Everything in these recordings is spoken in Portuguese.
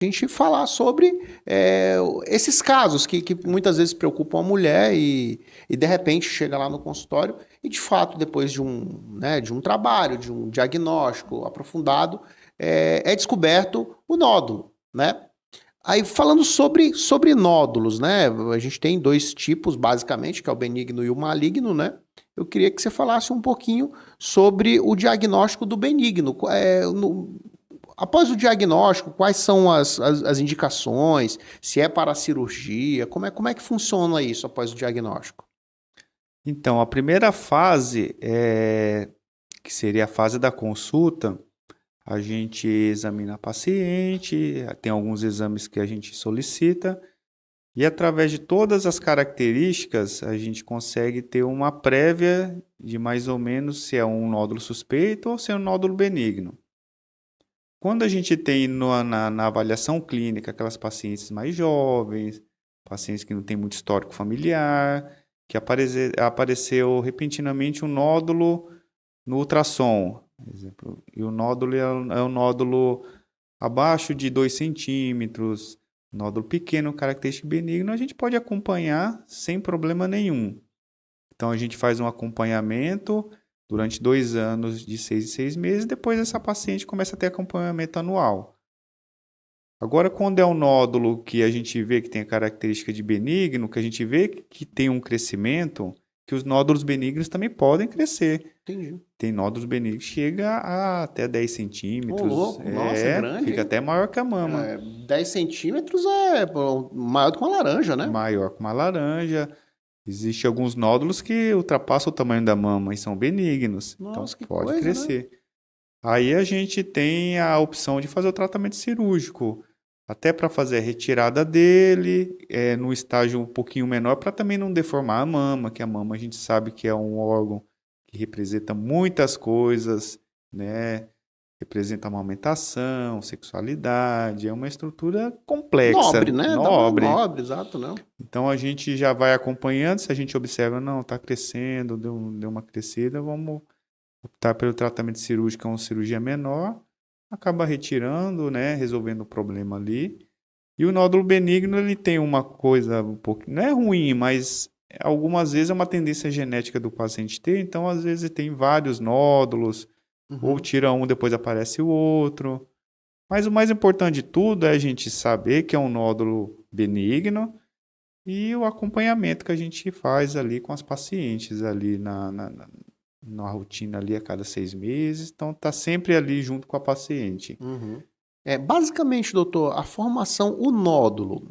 a gente falar sobre esses casos que muitas vezes preocupam a mulher e de repente chega lá no consultório e de fato depois de um trabalho, de um diagnóstico aprofundado, é descoberto o nódulo, né? Aí falando sobre nódulos, né? A gente tem dois tipos basicamente, que é o benigno e o maligno, né? Eu queria que você falasse um pouquinho sobre o diagnóstico do benigno. Após o diagnóstico, quais são as indicações? Se é para a cirurgia? Como é que funciona isso após o diagnóstico? Então, a primeira fase, que seria a fase da consulta, a gente examina a paciente, tem alguns exames que a gente solicita, e através de todas as características, a gente consegue ter uma prévia de mais ou menos se é um nódulo suspeito ou se é um nódulo benigno. Quando a gente tem na avaliação clínica aquelas pacientes mais jovens, pacientes que não têm muito histórico familiar, que apareceu repentinamente um nódulo no ultrassom, por exemplo, e o nódulo é um nódulo abaixo de 2 centímetros, nódulo pequeno, característico benigno, a gente pode acompanhar sem problema nenhum. Então a gente faz um acompanhamento durante 2 anos, de 6 em 6 meses, depois essa paciente começa a ter acompanhamento anual. Agora, quando é um nódulo que a gente vê que tem a característica de benigno, que a gente vê que tem um crescimento, que os nódulos benignos também podem crescer. Entendi. Tem nódulos benignos que chega a até 10 Ô, centímetros. louco, nossa, é grande, Fica hein? até maior que a mama. 10 centímetros maior do que uma laranja, né? Maior que uma laranja. Existem alguns nódulos que ultrapassam o tamanho da mama e são benignos. Então, Nossa, que pode coisa, né? crescer. Aí a gente tem a opção de fazer o tratamento cirúrgico, até para fazer a retirada dele, no estágio um pouquinho menor, para também não deformar a mama, que a mama a gente sabe que é um órgão que representa muitas coisas, né? Representa amamentação, sexualidade, é uma estrutura complexa, Nobre, né? Dá uma nobre. nobre, exato, não. Então a gente já vai acompanhando, se a gente observa, não, está crescendo, deu uma crescida, vamos optar pelo tratamento cirúrgico, é uma cirurgia menor, acaba retirando, né, resolvendo o problema ali. E o nódulo benigno, ele tem uma coisa um pouco, não é ruim, mas algumas vezes é uma tendência genética do paciente ter, então às vezes tem vários nódulos, ou Uhum. tira um, depois aparece o outro. Mas o mais importante de tudo é a gente saber que é um nódulo benigno e o acompanhamento que a gente faz ali com as pacientes ali na rotina ali a cada 6 meses. Então, tá sempre ali junto com a paciente. Uhum. Basicamente, doutor, a formação, o nódulo,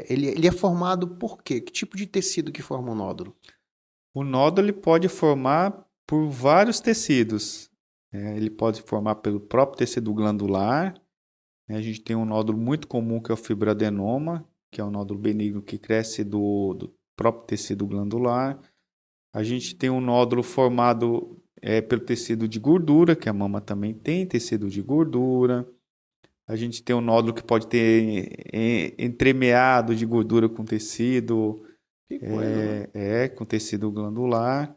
ele é formado por quê? Que tipo de tecido que forma o nódulo? O nódulo ele pode formar por vários tecidos. Ele pode formar pelo próprio tecido glandular. A gente tem um nódulo muito comum que é o fibroadenoma, que é um nódulo benigno que cresce do próprio tecido glandular. A gente tem um nódulo formado pelo tecido de gordura, que a mama também tem tecido de gordura. A gente tem um nódulo que pode ter entremeado de gordura com tecido, Que coisa, né? com tecido glandular,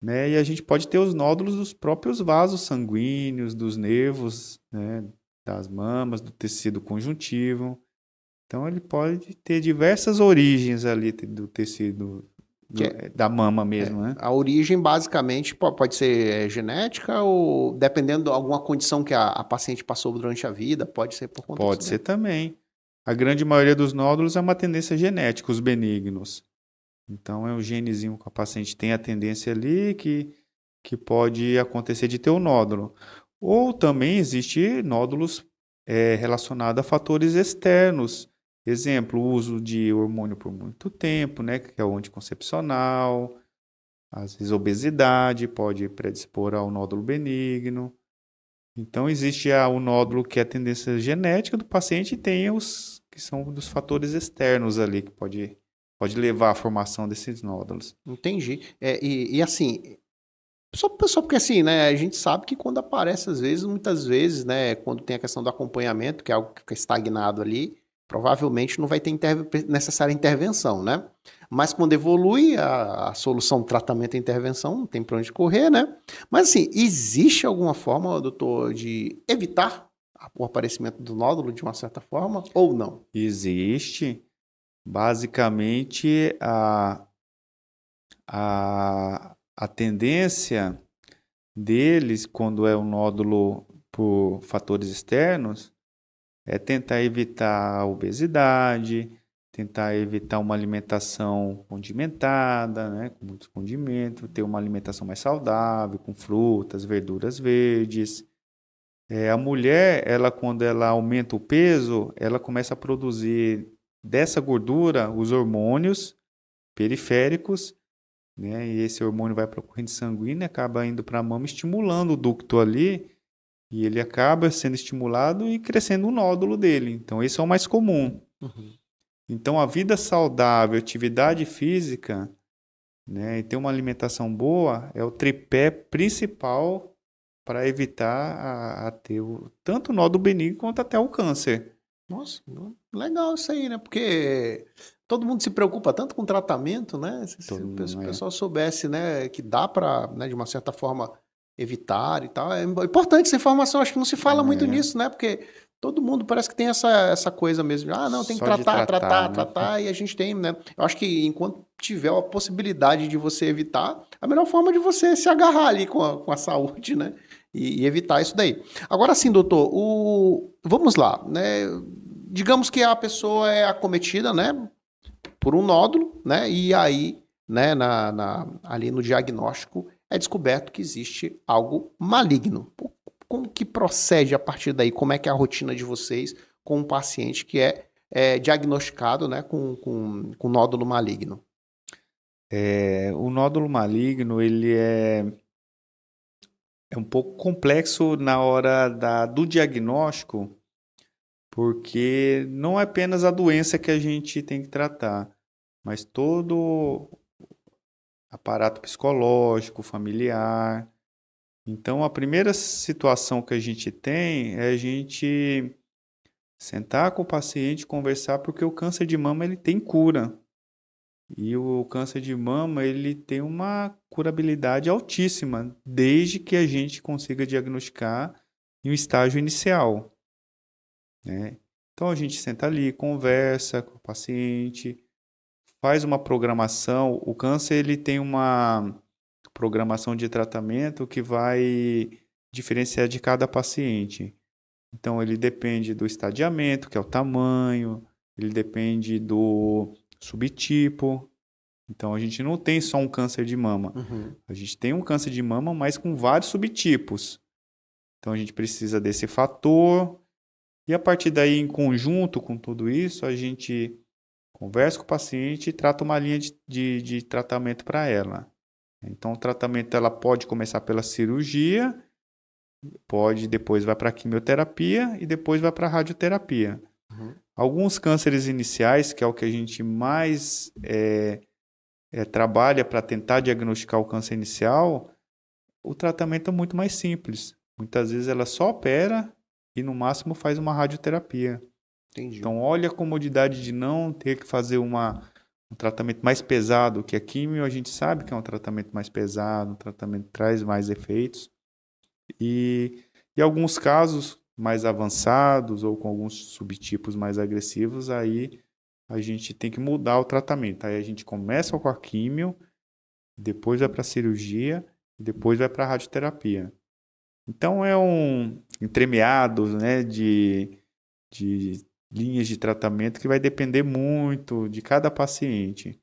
né? E a gente pode ter os nódulos dos próprios vasos sanguíneos, dos nervos, né? Das mamas, do tecido conjuntivo. Então ele pode ter diversas origens ali do tecido Que é- da mama mesmo, né? a origem, basicamente, pode ser genética ou dependendo de alguma condição que a paciente passou durante a vida, pode ser por conta disso Pode daí. ser também. A grande maioria dos nódulos é uma tendência genética, os benignos. Então é um genezinho que a paciente tem a tendência ali que pode acontecer de ter o nódulo. Ou também existe nódulos relacionados a fatores externos. Exemplo, o uso de hormônio por muito tempo, né, que é o anticoncepcional. Às vezes obesidade pode predispor ao nódulo benigno. Então, existe o nódulo que é a tendência genética do paciente e tem os que são dos fatores externos ali, que pode levar à formação desses nódulos. Entendi. E assim, só porque assim, né, a gente sabe que quando aparece, às vezes, muitas vezes, né, quando tem a questão do acompanhamento, que é algo que fica estagnado ali, provavelmente não vai ter necessária intervenção, né? Mas quando evolui a solução, tratamento e intervenção, não tem para onde correr, né? Mas assim, existe alguma forma, doutor, de evitar o aparecimento do nódulo de uma certa forma ou não? Existe. Basicamente, a tendência deles, quando é um nódulo por fatores externos, é tentar evitar a obesidade, tentar evitar uma alimentação condimentada, né, com muitos condimentos, ter uma alimentação mais saudável, com frutas, verduras verdes. A mulher, ela, quando ela aumenta o peso, ela começa a produzir dessa gordura os hormônios periféricos, né? E esse hormônio vai para a corrente sanguínea, acaba indo para a mama, estimulando o ducto ali, e ele acaba sendo estimulado e crescendo o nódulo dele. Então, esse é o mais comum. Uhum. Então, a vida saudável, atividade física, né, e ter uma alimentação boa é o tripé principal para evitar a ter tanto o nódulo benigno quanto até o câncer. Nossa, legal isso aí, né? Porque todo mundo se preocupa tanto com tratamento, né? Se o pessoal soubesse, né, que dá para, né, de uma certa forma, evitar e tal. É importante essa informação, acho que não se fala muito nisso, né? Porque todo mundo parece que tem essa coisa mesmo. Ah, não, tem que Só de tratar, e a gente tem, né? Eu acho que enquanto tiver a possibilidade de você evitar, a melhor forma de você se agarrar ali com a saúde, né? E evitar isso daí. Agora sim, doutor, vamos lá, né? Digamos que a pessoa é acometida, né, por um nódulo, né? E aí, né, ali no diagnóstico é descoberto que existe algo maligno. Como que procede a partir daí? Como é que é a rotina de vocês com um paciente que é diagnosticado, né, com nódulo maligno? O nódulo maligno, ele é um pouco complexo na hora do diagnóstico, porque não é apenas a doença que a gente tem que tratar, mas todo aparato psicológico, familiar. Então, a primeira situação que a gente tem é a gente sentar com o paciente, conversar, porque o câncer de mama ele tem cura. E o câncer de mama ele tem uma curabilidade altíssima, desde que a gente consiga diagnosticar em um estágio inicial, né? Então, a gente senta ali, conversa com o paciente, faz uma programação. O câncer ele tem uma programação de tratamento que vai diferenciar de cada paciente. Então, ele depende do estadiamento, que é o tamanho, ele depende do subtipo. Então, a gente não tem só um câncer de mama. Uhum. A gente tem um câncer de mama, mas com vários subtipos. Então, a gente precisa desse fator. E a partir daí, em conjunto com tudo isso, a gente conversa com o paciente e trata uma linha de tratamento para ela. Então, o tratamento ela pode começar pela cirurgia, depois vai para a quimioterapia e depois vai para a radioterapia. Uhum. Alguns cânceres iniciais, que é o que a gente mais trabalha para tentar diagnosticar o câncer inicial, o tratamento é muito mais simples. Muitas vezes ela só opera e no máximo faz uma radioterapia. Entendi. Então, olha a comodidade de não ter que fazer um tratamento mais pesado, que a quimio a gente sabe que é um tratamento mais pesado, um tratamento que traz mais efeitos. E em alguns casos mais avançados ou com alguns subtipos mais agressivos, aí a gente tem que mudar o tratamento. Aí a gente começa com a quimio, depois vai para a cirurgia, depois vai para a radioterapia. Então é um entremeado, né, de linhas de tratamento que vai depender muito de cada paciente.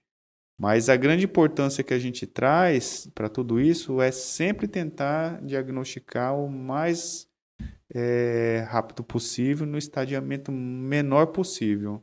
Mas a grande importância que a gente traz para tudo isso é sempre tentar diagnosticar o mais rápido possível, no estadiamento menor possível.